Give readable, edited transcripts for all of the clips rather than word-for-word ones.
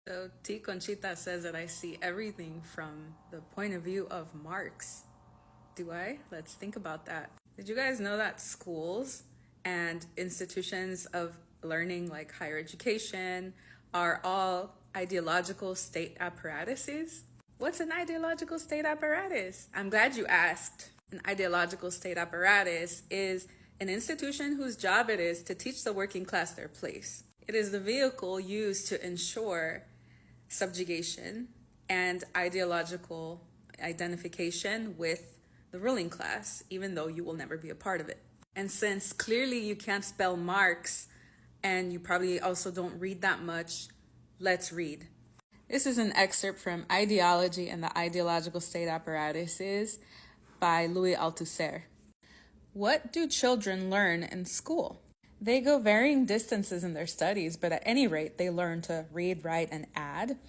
So T. Conchita says that I see everything from the point of view of Marx. Do I? Let's think about that. Did you guys know that schools and institutions of learning like higher education are all ideological state apparatuses? What's an ideological state apparatus? I'm glad you asked. An ideological state apparatus is an institution whose job it is to teach the working class their place. It is the vehicle used to ensure subjugation and ideological identification with the ruling class, even though you will never be a part of it. And since clearly you can't spell Marx and you probably also don't read that much, let's read. This is an excerpt from Ideology and the Ideological State Apparatuses by Louis Althusser. What do children learn in school? They go varying distances in their studies, but at any rate, they learn to read, write, and add.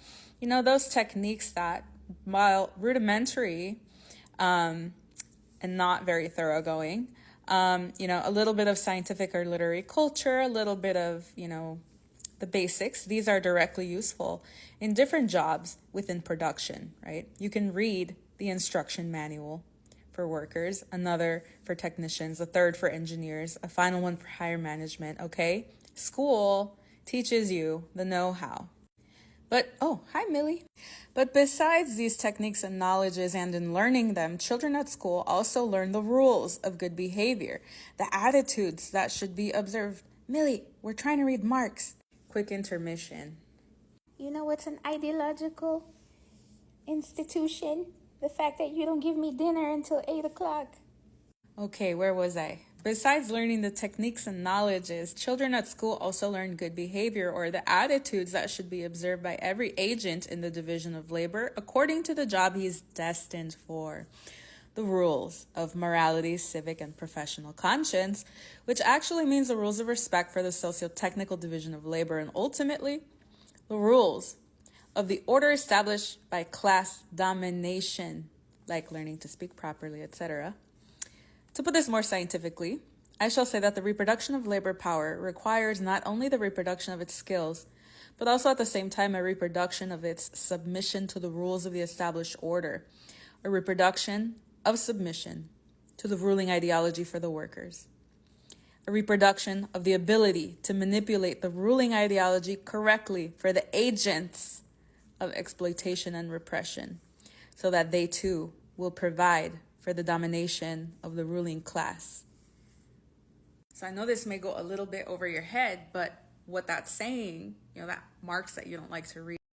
You know, those techniques that, while rudimentary and not very thoroughgoing, a little bit of scientific or literary culture, a little bit of, the basics. These are directly useful in different jobs within production, right? You can read the instruction manual for workers, another for technicians, a third for engineers, a final one for higher management, okay? School teaches you the know-how. But, oh, hi, Millie. But besides these techniques and knowledges and in learning them, children at school also learn the rules of good behavior, the attitudes that should be observed. Millie, we're trying to read Marx. Quick intermission. You know what's an ideological institution? The fact that you don't give me dinner until 8 o'clock. Okay, where was I? Besides learning the techniques and knowledges, children at school also learn good behavior or the attitudes that should be observed by every agent in the division of labor according to the job he is destined for. The rules of morality, civic, and professional conscience, which actually means the rules of respect for the socio-technical division of labor, and ultimately, the rules of the order established by class domination, like learning to speak properly, etc. To put this more scientifically, I shall say that the reproduction of labor power requires not only the reproduction of its skills, but also at the same time a reproduction of its submission to the rules of the established order, a reproduction of submission to the ruling ideology for the workers, a reproduction of the ability to manipulate the ruling ideology correctly for the agents of exploitation and repression, so that they too will provide for the domination of the ruling class. So I know this may go a little bit over your head, but what that's saying, that Marx that you don't like to read,